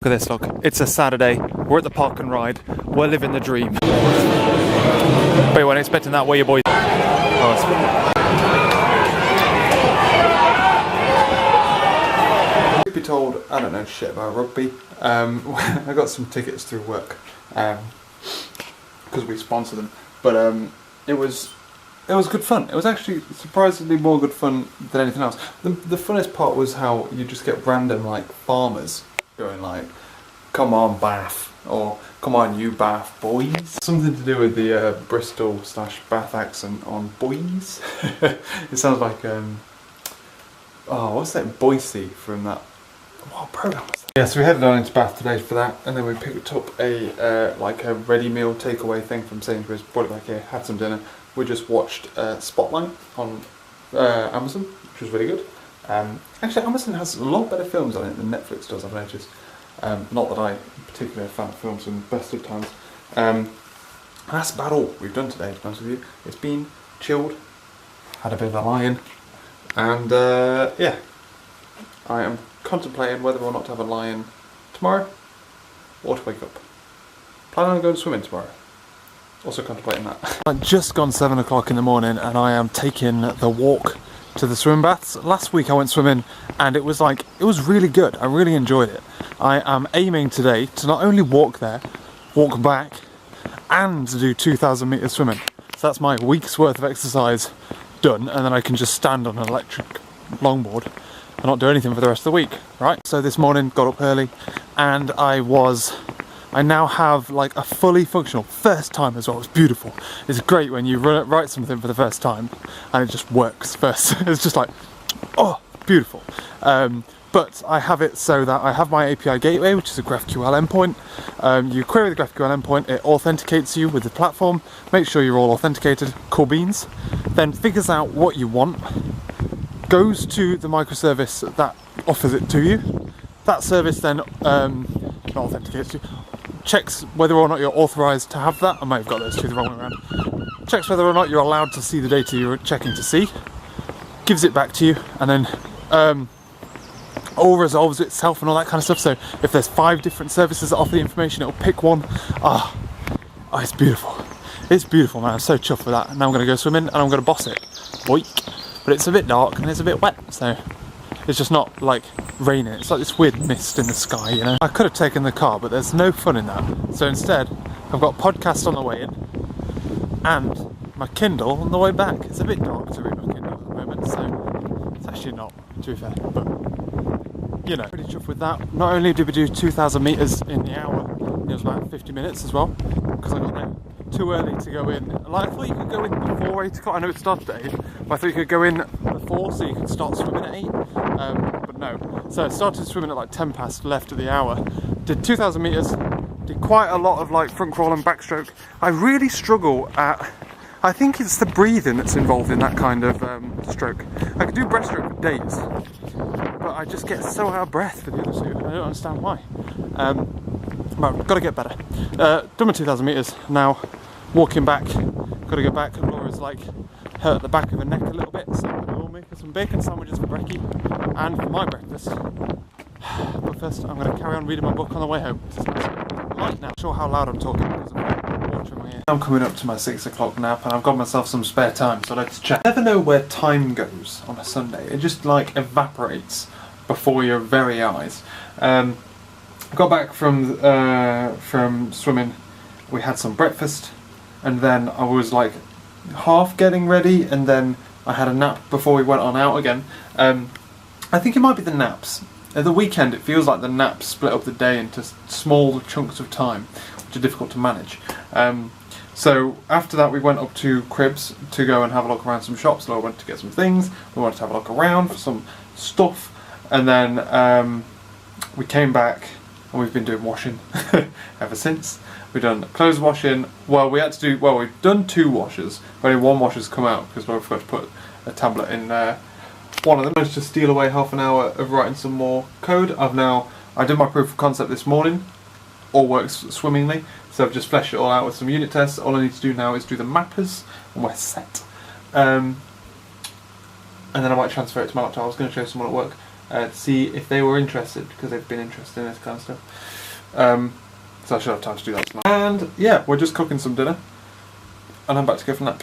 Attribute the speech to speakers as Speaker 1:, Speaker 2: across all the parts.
Speaker 1: Look at this, look. It's a Saturday. We're at the park and ride. We're living the dream. But you weren't expecting that, were you, boys? Truth be told, I don't know shit about rugby. I got some tickets through work because we sponsor them. But it was good fun. It was actually surprisingly more good fun than anything else. The funnest part was how you just get random like farmers going like, "Come on, Bath," or "Come on, you Bath boys." Something to do with the Bristol/Bath accent on boys. It sounds like what's that, Boise from that? What program was that? Yeah, so we headed on into Bath today for that, and then we picked up a like a ready meal takeaway thing from Sainsbury's. Brought it back here, had some dinner. We just watched Spotlight on Amazon, which was really good. Actually, Amazon has a lot better films on it than Netflix does, I've noticed. Not that I'm particularly a fan of films in the best of times. That's about all we've done today, to be honest with you. It's been chilled, had a bit of a lie-in, and yeah, I am contemplating whether or not to have a lie-in tomorrow, or to wake up. Planning on going swimming tomorrow. Also contemplating that. I've just gone 7 o'clock in the morning and I am taking the walk to the swim baths. Last week I went swimming and it was really good. I really enjoyed it. I am aiming today to not only walk there, walk back, and do 2,000 metres swimming. So that's my week's worth of exercise done, and then I can just stand on an electric longboard and not do anything for the rest of the week, right? So this morning, got up early, and I now have like a fully functional first time as well. It's beautiful. It's great when you write something for the first time and it just works first. It's just like, oh, beautiful. But I have it so that I have my API gateway, which is a GraphQL endpoint. You query the GraphQL endpoint, it authenticates you with the platform, makes sure you're all authenticated, cool beans, then figures out what you want, goes to the microservice that offers it to you. That service then not authenticates you, checks whether or not you're authorized to have that. I might have got those two the wrong way around. Checks whether or not you're allowed to see the data you're checking to see, gives it back to you, and then all resolves itself and all that kind of stuff. So if there's 5 different services that offer the information, it'll pick one. Oh, it's beautiful. It's beautiful, man. I'm so chuffed with that. Now I'm going to go swimming and I'm going to boss it. Boink. But it's a bit dark and it's a bit wet, so it's just not like raining. It's like this weird mist in the sky, you know. I could have taken the car, but there's no fun in that. So instead, I've got podcast on the way in and my Kindle on the way back. It's a bit dark to read my Kindle at the moment, so it's actually not, to be fair, but you know, pretty chuffed with that. Not only did we do 2,000 metres in the hour, it was about 50 minutes as well, because I got there too early to go in. Like, I thought you could go in before 8 o'clock. I know it started at 8, but I thought you could go in before so you could start swimming at 8. But no. So I started swimming at like 10 past, left at the hour. Did 2,000 metres, did quite a lot of like front crawl and backstroke. I really struggle at, I think it's the breathing that's involved in that kind of stroke. I could do breaststroke for days, but I just get so out of breath for the other two. I don't understand why. But got to get better. Done my 2,000 metres, now walking back, got to go back. Laura's like hurt the back of her neck a little bit, so I'm going to make her some bacon sandwiches for brekkie and for my breakfast. But first I'm going to carry on reading my book on the way home. It's light now. Not sure how loud I'm talking because I'm watching my ear. I'm coming up to my 6 o'clock nap and I've got myself some spare time, so I'd like to chat. I never know where time goes on a Sunday. It just like evaporates before your very eyes. Got back from swimming, we had some breakfast, and then I was like half getting ready, and then I had a nap before we went on out again. I think it might be the naps. At the weekend it feels like the naps split up the day into small chunks of time, which are difficult to manage. So after that we went up to Cribs to go and have a look around some shops. Laura went to get some things, we wanted to have a look around for some stuff, and then we came back. And we've been doing washing ever since. We've done clothes washing. Well, we've done 2 washes, but only 1 washer's come out because we forgot to put a tablet in one of them. I managed to steal away half an hour of writing some more code. I did my proof of concept this morning. All works swimmingly. So I've just fleshed it all out with some unit tests. All I need to do now is do the mappers, and we're set. And then I might transfer it to my laptop. I was going to show someone at work to see if they were interested, because they've been interested in this kind of stuff. So I should have time to do that tonight. And yeah, we're just cooking some dinner, and I'm about to go for a nap.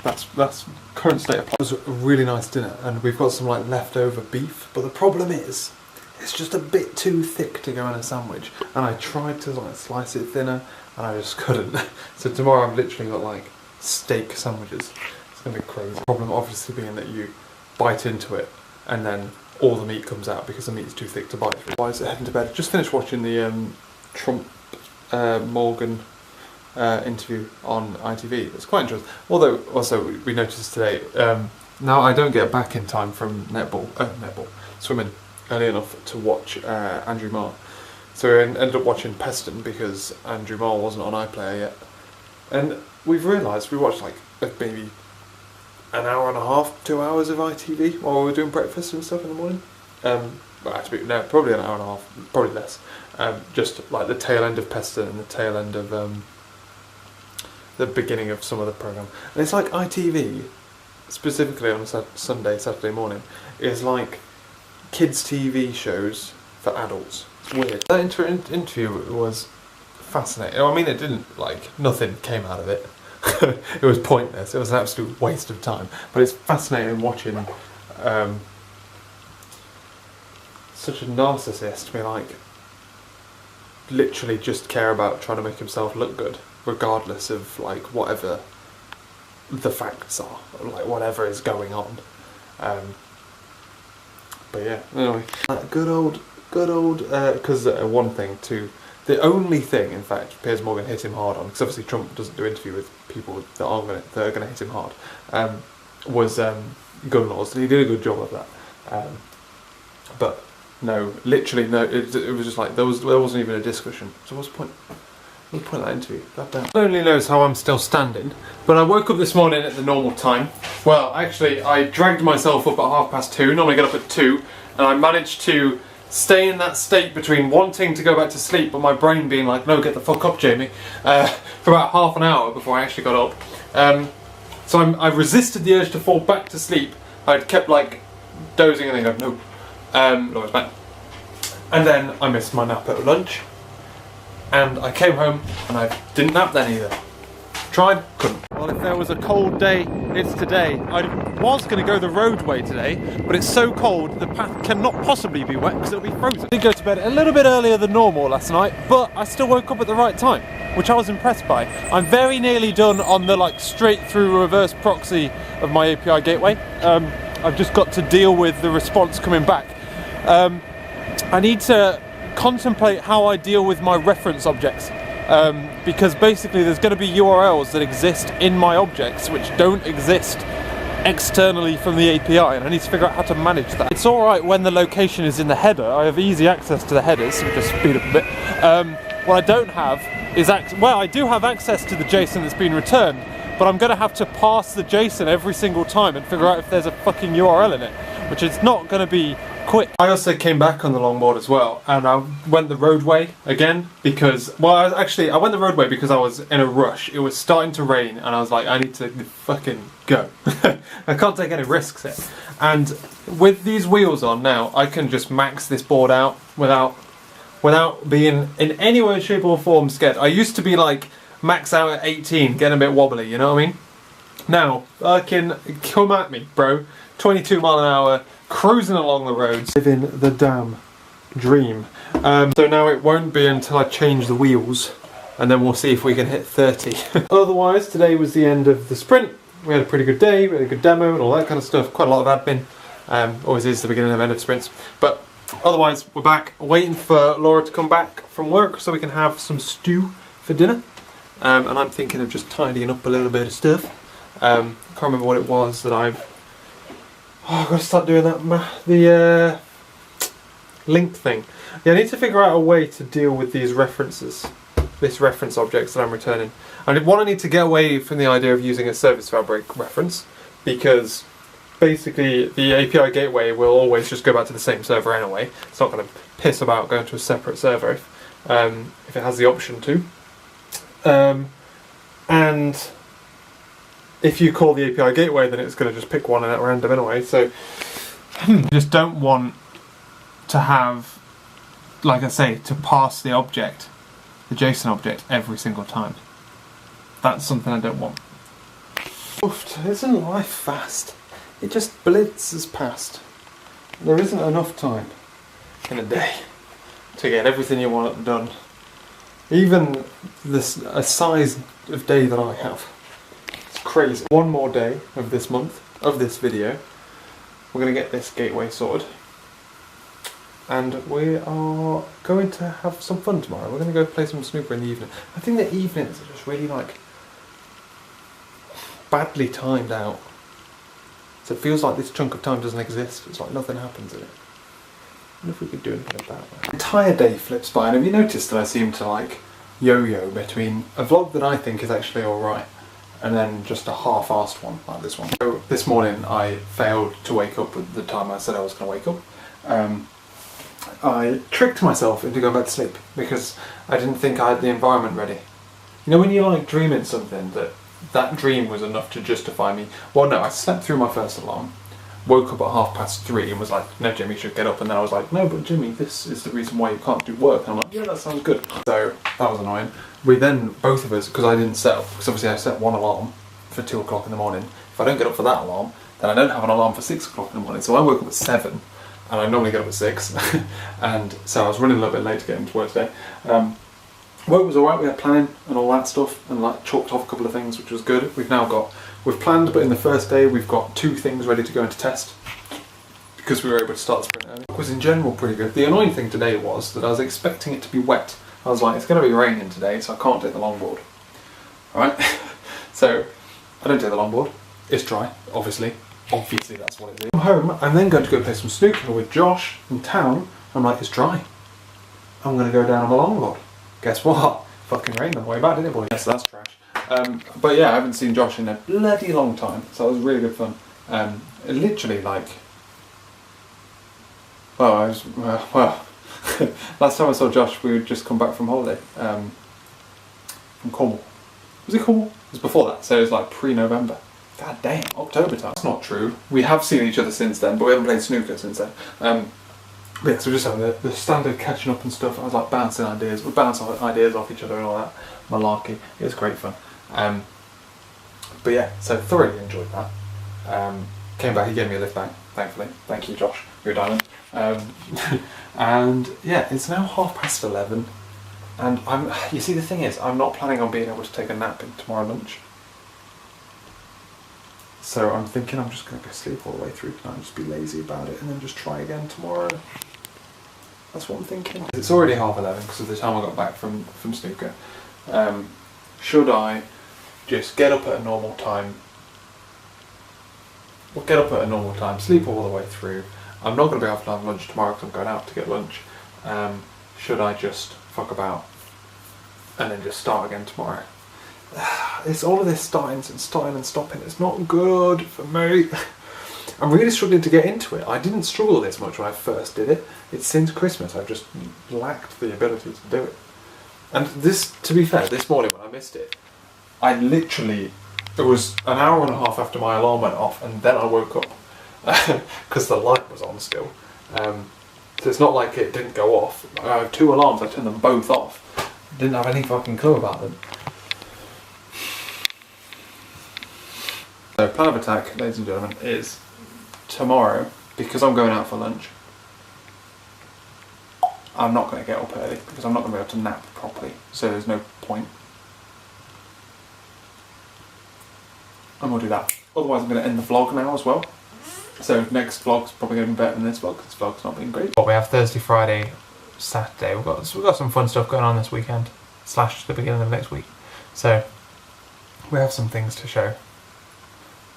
Speaker 1: That's current state of play. It was a really nice dinner, and we've got some like leftover beef, but the problem is it's just a bit too thick to go in a sandwich, and I tried to like slice it thinner and I just couldn't. So tomorrow I've literally got like steak sandwiches. It's gonna be crazy. The problem obviously being that you bite into it and then all the meat comes out because the meat is too thick to bite through. Why is it heading to bed? Just finished watching the Trump Morgan interview on ITV. It's quite interesting. Although also we noticed today, now I don't get back in time from swimming early enough to watch Andrew Marr. So we ended up watching Peston because Andrew Marr wasn't on iPlayer yet. And we've realised we watched like maybe an hour and a half, 2 hours of ITV while we were doing breakfast and stuff in the morning. Well, actually, no, probably an hour and a half, probably less. Just like the tail end of Peston and the tail end of the beginning of some of the programme. And it's like ITV, specifically on Saturday morning, is like kids' TV shows for adults. It's weird. That interview was fascinating. I mean, it didn't, like, nothing came out of it. It was pointless. It was an absolute waste of time. But it's fascinating watching such a narcissist be like, literally just care about trying to make himself look good, regardless of like whatever the facts are, or like whatever is going on. But yeah, anyway, good old, because one thing too, the only thing, in fact, Piers Morgan hit him hard on, because obviously Trump doesn't do interview with people that are going to hit him hard, was gun laws, and he did a good job of that. But no, literally no, it was just like there wasn't even a discussion. So what's the point? What's the point of that interview? God only knows how I'm still standing, but I woke up this morning at the normal time. Well, actually, I dragged myself up at 2:30. Normally I get up at 2, and I managed to stay in that state between wanting to go back to sleep, but my brain being like, no, get the fuck up, Jamie, for about half an hour before I actually got up. So I resisted the urge to fall back to sleep. I'd kept like dozing and then go, no. Laura's back. And then I missed my nap at lunch, and I came home and I didn't nap then either. Tried, couldn't. Well, if there was a cold day, it's today. I was going to go the roadway today, but it's so cold the path cannot possibly be wet because it'll be frozen. I did go to bed a little bit earlier than normal last night, but I still woke up at the right time, which I was impressed by. I'm very nearly done on the like straight through reverse proxy of my API gateway. I've just got to deal with the response coming back. I need to contemplate how I deal with my reference objects, because basically there's going to be URLs that exist in my objects which don't exist externally from the API, and I need to figure out how to manage that. It's alright when the location is in the header. I have easy access to the headers, so just speed up a bit. What I don't have is I do have access to the JSON that's been returned, but I'm going to have to parse the JSON every single time and figure out if there's a fucking URL in it, which is not going to be quick. I also came back on the longboard as well, and I went the roadway again because, well, I went the roadway because I was in a rush. It was starting to rain, and I was like, I need to fucking go. I can't take any risks here. And with these wheels on now, I can just max this board out without being in any way, shape or form scared. I used to be like max out at 18, getting a bit wobbly, you know what I mean? Now, I can come at me, bro. 22 mile an hour, cruising along the roads, living the damn dream. So now it won't be until I change the wheels, and then we'll see if we can hit 30. Otherwise, today was the end of the sprint. We had a pretty good day, we had a good demo and all that kind of stuff. Quite a lot of admin. Always is the beginning and end of sprints. But otherwise, we're back, waiting for Laura to come back from work so we can have some stew for dinner. And I'm thinking of just tidying up a little bit of stuff. Can't remember what it was that I've I've got to start doing that, the link thing. Yeah, I need to figure out a way to deal with these references, this reference objects that I'm returning. And I need to get away from the idea of using a service fabric reference, because basically the API gateway will always just go back to the same server anyway. It's not going to piss about going to a separate server if it has the option to. And if you call the API gateway, then it's going to just pick one at random anyway. So I just don't want to have, like I say, to pass the object, the JSON object, every single time. That's something I don't want. Isn't life fast? It just blitzes past. There isn't enough time in a day to get everything you want done. Even a size of day that I have. It's crazy. One more day of this month, of this video, we're going to get this gateway sorted. And we are going to have some fun tomorrow. We're going to go play some snooker in the evening. I think the evenings are just really like badly timed out. So it feels like this chunk of time doesn't exist. It's like nothing happens in it. I wonder if we could do anything about that. The entire day flips by, and have you noticed that I seem to like yo-yo between a vlog that I think is actually alright and then just a half-assed one like this one. So this morning I failed to wake up at the time I said I was going to wake up. I tricked myself into going back to sleep because I didn't think I had the environment ready. You know when you're like dreaming something that dream was enough to justify me. Well no, I slept through my first alarm, woke up at 3:30 and was like, no Jimmy, you should get up, and then I was like, no but Jimmy, this is the reason why you can't do work, and I'm like, yeah that sounds good. So that was annoying. We then, both of us, because I didn't set up, because obviously I set one alarm for 2 o'clock in the morning. If I don't get up for that alarm, then I don't have an alarm for 6 o'clock in the morning, so I woke up at 7. And I normally get up at 6, and so I was running a little bit late to get into work today. Work was alright, we had planning and all that stuff, and like chalked off a couple of things, which was good. We've planned, but in the first day we've got 2 things ready to go into test, because we were able to start the sprint early. It was in general pretty good. The annoying thing today was that I was expecting it to be wet. I was like, it's going to be raining today, so I can't take the longboard. Alright, so I don't take the longboard, it's dry, obviously. Obviously that's what it is. I'm home, I'm then going to go play some snooker with Josh in town. I'm like, it's dry. I'm going to go down on my longboard. Guess what? Fucking rained on the way back, didn't it, boy? Yes, that's trash. But yeah, I haven't seen Josh in a bloody long time, so it was really good fun. Literally like... Well, last time I saw Josh, we had just come back from holiday. From Cornwall. Was it Cornwall? It was before that, so it was like pre-November. God damn, October time. That's not true. We have seen each other since then, but we haven't played snooker since then. But yeah, so we're just having the standard catching up and stuff. I was like bouncing ideas. We bounce ideas off each other and all that malarkey. It was great fun. But yeah, so thoroughly enjoyed that. Came back, he gave me a lift back, thankfully. Thank you, Josh. You're a diamond. And yeah, it's now 11:30, and you see, the thing is, I'm not planning on being able to take a nap in tomorrow lunch. So I'm thinking I'm just going to go sleep all the way through tonight and just be lazy about it and then just try again tomorrow. That's what I'm thinking. It's already 11:30 because of the time I got back from snooker. Should I just get up at a normal time? Well, get up at a normal time, sleep all the way through. I'm not going to be able to have lunch tomorrow because I'm going out to get lunch. Should I just fuck about and then just start again tomorrow? It's all of this starting and stopping. It's not good for me. I'm really struggling to get into it. I didn't struggle this much when I first did it. It's since Christmas I've just lacked the ability to do it. And this, to be fair, this morning when I missed it, I literally, it was an hour and a half after my alarm went off, and then I woke up because the light was on still. So it's not like it didn't go off. I have 2 alarms, I turned them both off. Didn't have any fucking clue about them. So plan of attack, ladies and gentlemen, is tomorrow, because I'm going out for lunch, I'm not going to get up early because I'm not going to be able to nap properly, so there's no point. And we'll do that. Otherwise I'm going to end the vlog now as well. So next vlog's probably going to be better than this vlog, because this vlog's not been great. But we have Thursday, Friday, Saturday. We've got some fun stuff going on this weekend, / the beginning of next week. So we have some things to show.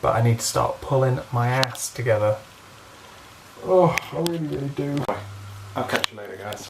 Speaker 1: But I need to start pulling my ass together. Oh, I really, really do. I'll catch you later, guys.